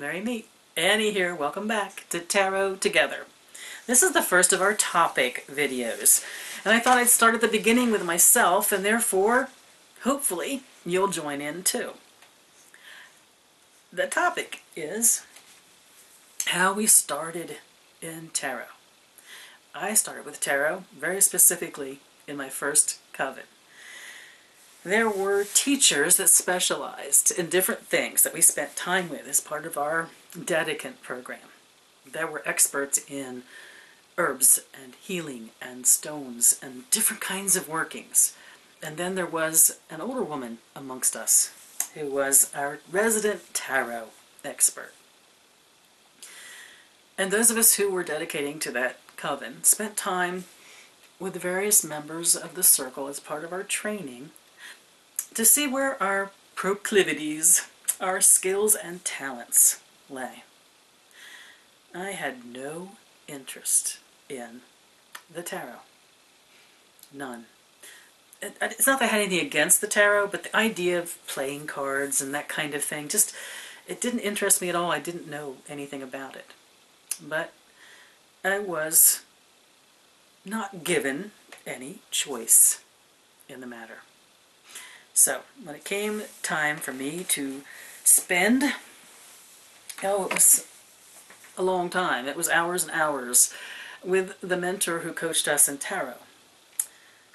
Very neat. Annie here, welcome back to Tarot Together. This is the first of our topic videos, and I thought I'd start at the beginning with myself, and therefore, hopefully, you'll join in too. The topic is how we started in tarot. I started with tarot very specifically in my first coven. There were teachers that specialized in different things that we spent time with as part of our dedicant program. There were experts in herbs and healing and stones and different kinds of workings. And then there was an older woman amongst us who was our resident tarot expert. And those of us who were dedicating to that coven spent time with the various members of the circle as part of our training to see where our proclivities, our skills and talents lay. I had no interest in the tarot. None. It's not that I had anything against the tarot, but the idea of playing cards and that kind of thing, just, it didn't interest me at all. I didn't know anything about it. But I was not given any choice in the matter. So, when it came time for me to spend, it was a long time. It was hours and hours with the mentor who coached us in tarot.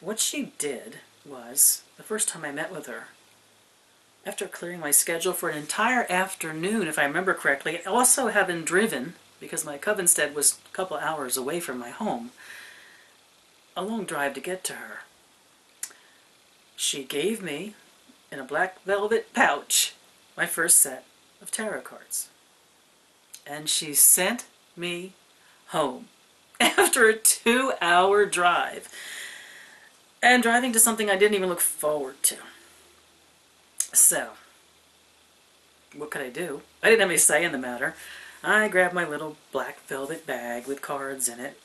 What she did was, the first time I met with her, after clearing my schedule for an entire afternoon, if I remember correctly, also having driven, because my covenstead was a couple hours away from my home, a long drive to get to her. She gave me, in a black velvet pouch, my first set of tarot cards. And she sent me home after a 2-hour drive. And driving to something I didn't even look forward to. So, what could I do? I didn't have any say in the matter. I grabbed my little black velvet bag with cards in it.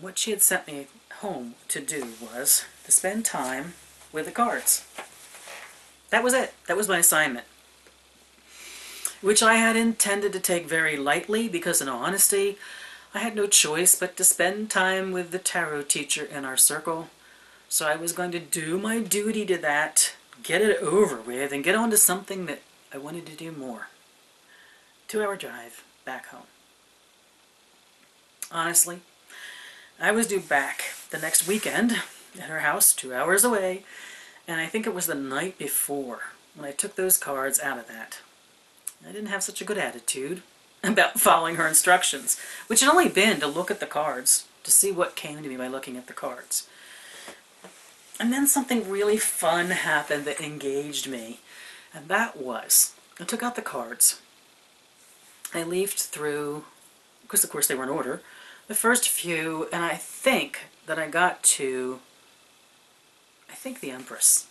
What she had sent me home to do was to spend time with the cards. That was it. That was my assignment. Which I had intended to take very lightly because, in all honesty, I had no choice but to spend time with the tarot teacher in our circle. So I was going to do my duty to that, get it over with, and get on to something that I wanted to do more. 2-hour drive back home. Honestly, I was due back the next weekend at her house, 2 hours away, and I think it was the night before when I took those cards out of that. I didn't have such a good attitude about following her instructions, which had only been to look at the cards, to see what came to me by looking at the cards. And then something really fun happened that engaged me, and that was, I took out the cards. I leafed through, because of course they were in order, the first few, and I think that I got to, the Empress.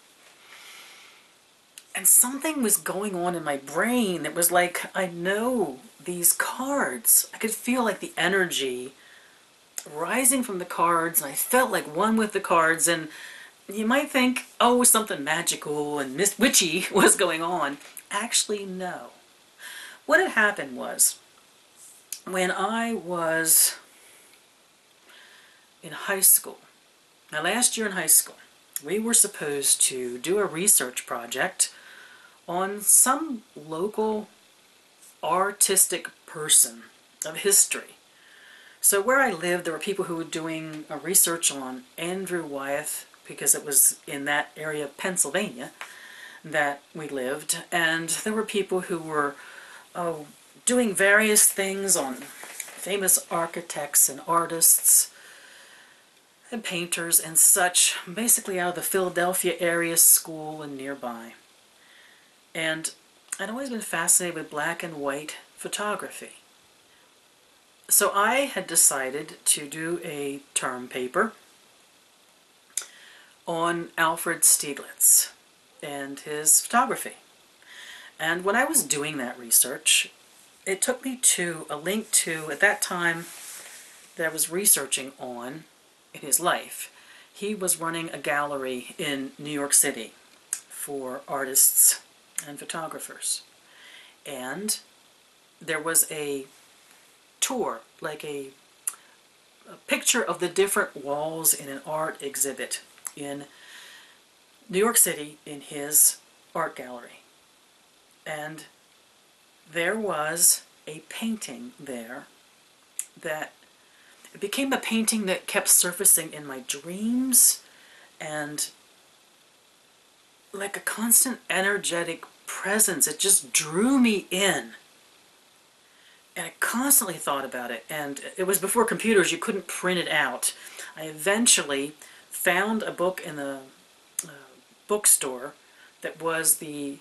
And something was going on in my brain that was like, I know these cards. I could feel like the energy rising from the cards, and I felt like one with the cards, and you might think, oh, something magical and witchy was going on. Actually, no. What had happened was, when I was in high school, my last year in high school, we were supposed to do a research project on some local artistic person of history. So where I lived, there were people who were doing a research on Andrew Wyeth, because it was in that area of Pennsylvania that we lived, and there were people who were doing various things on famous architects and artists and painters and such, basically out of the Philadelphia area school and nearby. And I'd always been fascinated with black and white photography. So I had decided to do a term paper on Alfred Stieglitz and his photography. And when I was doing that research, it took me to a link to, at that time, that I was researching on in his life. He was running a gallery in New York City for artists and photographers. And there was a tour, like a picture of the different walls in an art exhibit in New York City in his art gallery. And there was a painting there that it became a painting that kept surfacing in my dreams, and like a constant energetic presence. It just drew me in. And I constantly thought about it, and it was before computers. You couldn't print it out. I eventually found a book in the bookstore that was the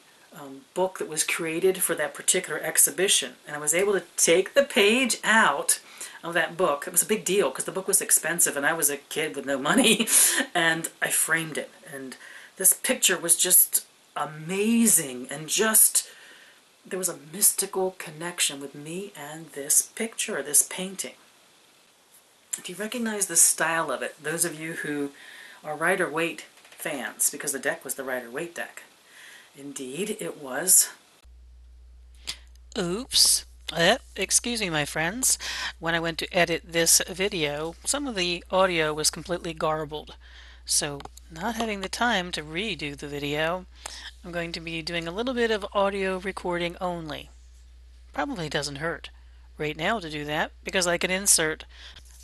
book that was created for that particular exhibition, and I was able to take the page out of that book. It was a big deal because the book was expensive and I was a kid with no money, and I framed it, and this picture was just amazing, and just there was a mystical connection with me and this picture, this painting. Do you recognize the style of it? Those of you who are Rider-Waite fans, because the deck was the Rider-Waite deck. Indeed, it was. Oops. Excuse me, my friends. When I went to edit this video, some of the audio was completely garbled. So, not having the time to redo the video, I'm going to be doing a little bit of audio recording only. Probably doesn't hurt right now to do that, because I can insert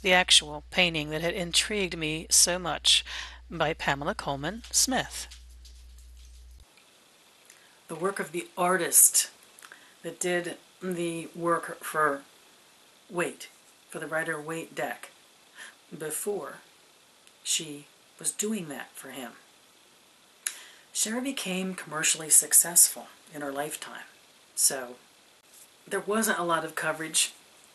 the actual painting that had intrigued me so much by Pamela Colman Smith. The work of the artist that did the work for Waite, for the Rider-Waite deck, before she was doing that for him. Sherry became commercially successful in her lifetime, so there wasn't a lot of coverage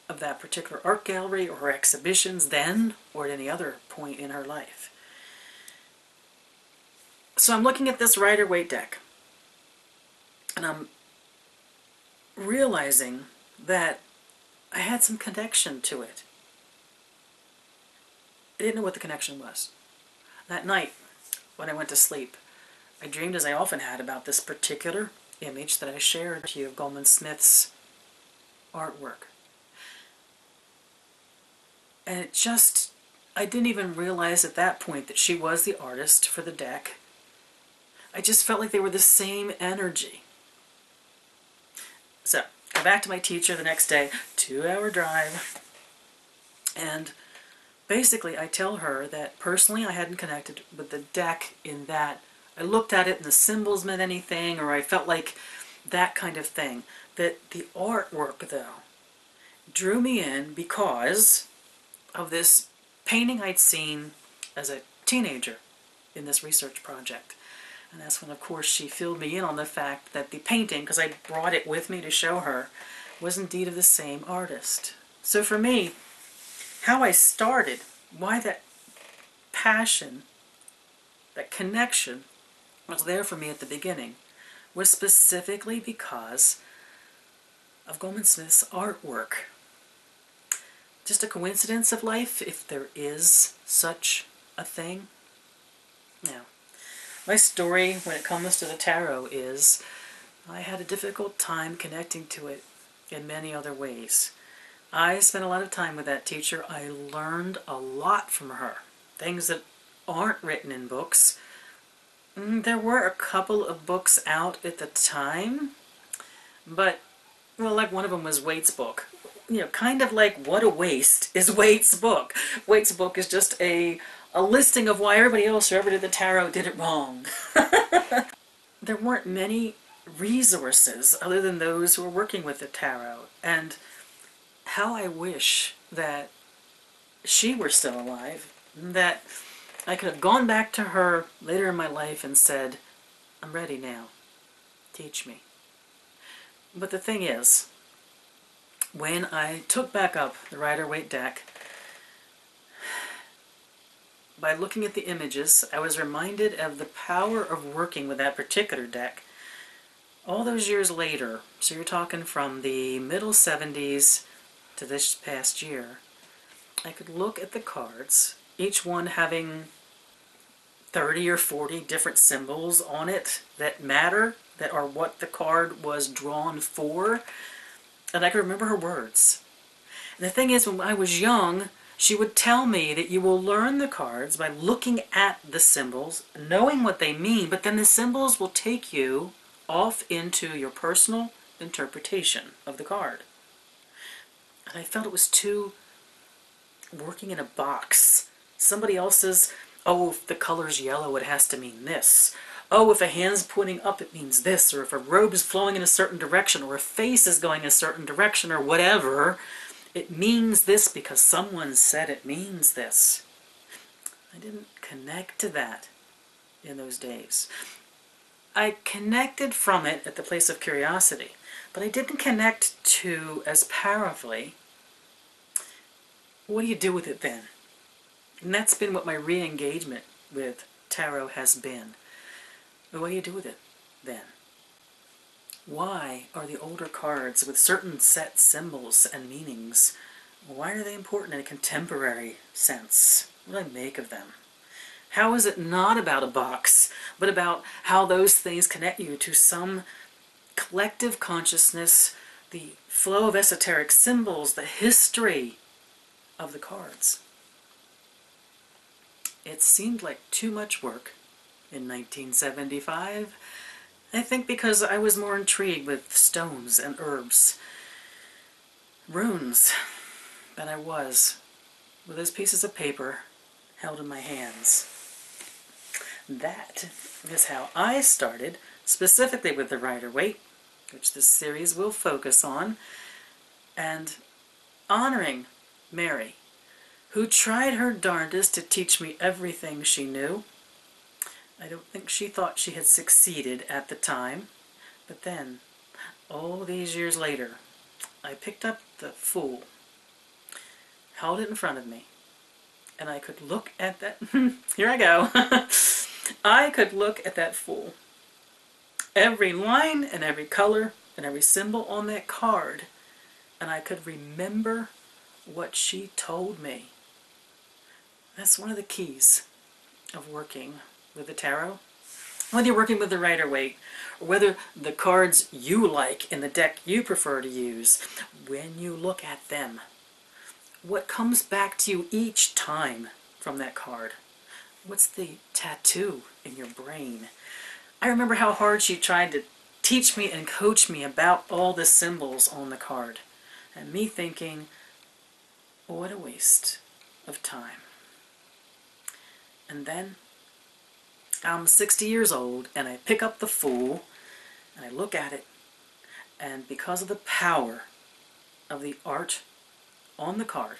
of that particular art gallery or exhibitions then or at any other point in her life. So I'm looking at this Rider-Waite deck, and I'm realizing that I had some connection to it. I didn't know what the connection was. That night, when I went to sleep, I dreamed, as I often had, about this particular image that I shared to you of Goldman Smith's artwork. And it just, I didn't even realize at that point that she was the artist for the deck. I just felt like they were the same energy. So, go back to my teacher the next day, 2-hour drive, and basically I tell her that personally I hadn't connected with the deck in that I looked at it and the symbols meant anything, or I felt like that kind of thing. That the artwork, though, drew me in because of this painting I'd seen as a teenager in this research project. And that's when, of course, she filled me in on the fact that the painting, because I brought it with me to show her, was indeed of the same artist. So for me, how I started, why that passion, that connection was there for me at the beginning, was specifically because of Goldman Smith's artwork. Just a coincidence of life, if there is such a thing? Now, my story when it comes to the tarot is I had a difficult time connecting to it in many other ways. I spent a lot of time with that teacher. I learned a lot from her. Things that aren't written in books. There were a couple of books out at the time, but, well, like one of them was Waite's book. You know, kind of like What a Waste is Waite's book. Waite's book is just a listing of why everybody else who ever did the tarot did it wrong. There weren't many resources other than those who were working with the tarot, and how I wish that she were still alive, that I could have gone back to her later in my life and said, I'm ready now. Teach me. But the thing is, when I took back up the Rider-Waite deck, by looking at the images, I was reminded of the power of working with that particular deck all those years later. So you're talking from the middle 70s to this past year. I could look at the cards, each one having 30 or 40 different symbols on it that matter, that are what the card was drawn for. and I could remember her words. And the thing is, when I was young, she would tell me that you will learn the cards by looking at the symbols, knowing what they mean, but then the symbols will take you off into your personal interpretation of the card. And I felt it was too working in a box. Somebody else's, oh, if the color's yellow, it has to mean this. Oh, if a hand's pointing up, it means this. Or if a robe is flowing in a certain direction, or a face is going a certain direction, or whatever, it means this because someone said it means this. I didn't connect to that in those days. I connected from it at the place of curiosity, but I didn't connect to as powerfully. What do you do with it then? And that's been what my re-engagement with tarot has been. But what do you do with it then? Why are the older cards with certain set symbols and meanings, why are they important in a contemporary sense? What do I make of them? How is it not about a box, but about how those things connect you to some collective consciousness, the flow of esoteric symbols, the history of the cards? It seemed like too much work in 1975. I think because I was more intrigued with stones and herbs, runes, than I was with those pieces of paper held in my hands. That is how I started, specifically with the Rider-Waite, which this series will focus on, and honoring Mary, who tried her darndest to teach me everything she knew. I don't think she thought she had succeeded at the time, but then, all these years later, I picked up the Fool, held it in front of me, and I could look at that, here I go, I could look at that Fool. Every line and every color and every symbol on that card, and I could remember what she told me. That's one of the keys of working with the tarot. Whether you're working with the Rider-Waite, or whether the cards you like in the deck you prefer to use, when you look at them, what comes back to you each time from that card? What's the tattoo in your brain? I remember how hard she tried to teach me and coach me about all the symbols on the card, and me thinking, what a waste of time. And then I'm 60 years old, and I pick up the Fool, and I look at it, and because of the power of the art on the card,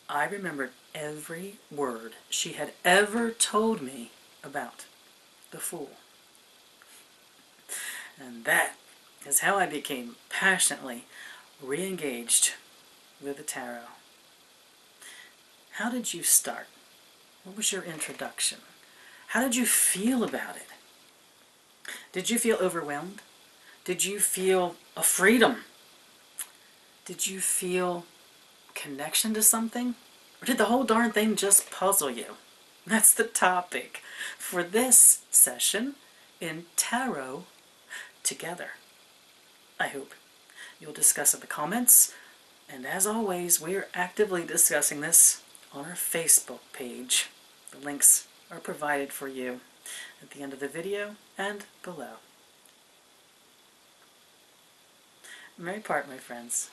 I remembered every word she had ever told me about the Fool. And that is how I became passionately re-engaged with the tarot. How did you start? What was your introduction? How did you feel about it? Did you feel overwhelmed? Did you feel a freedom? Did you feel connection to something? Or did the whole darn thing just puzzle you? That's the topic for this session in Tarot Together. I hope you'll discuss in the comments, and as always, we are actively discussing this on our Facebook page. The links are provided for you at the end of the video and below. Merry part, my friends.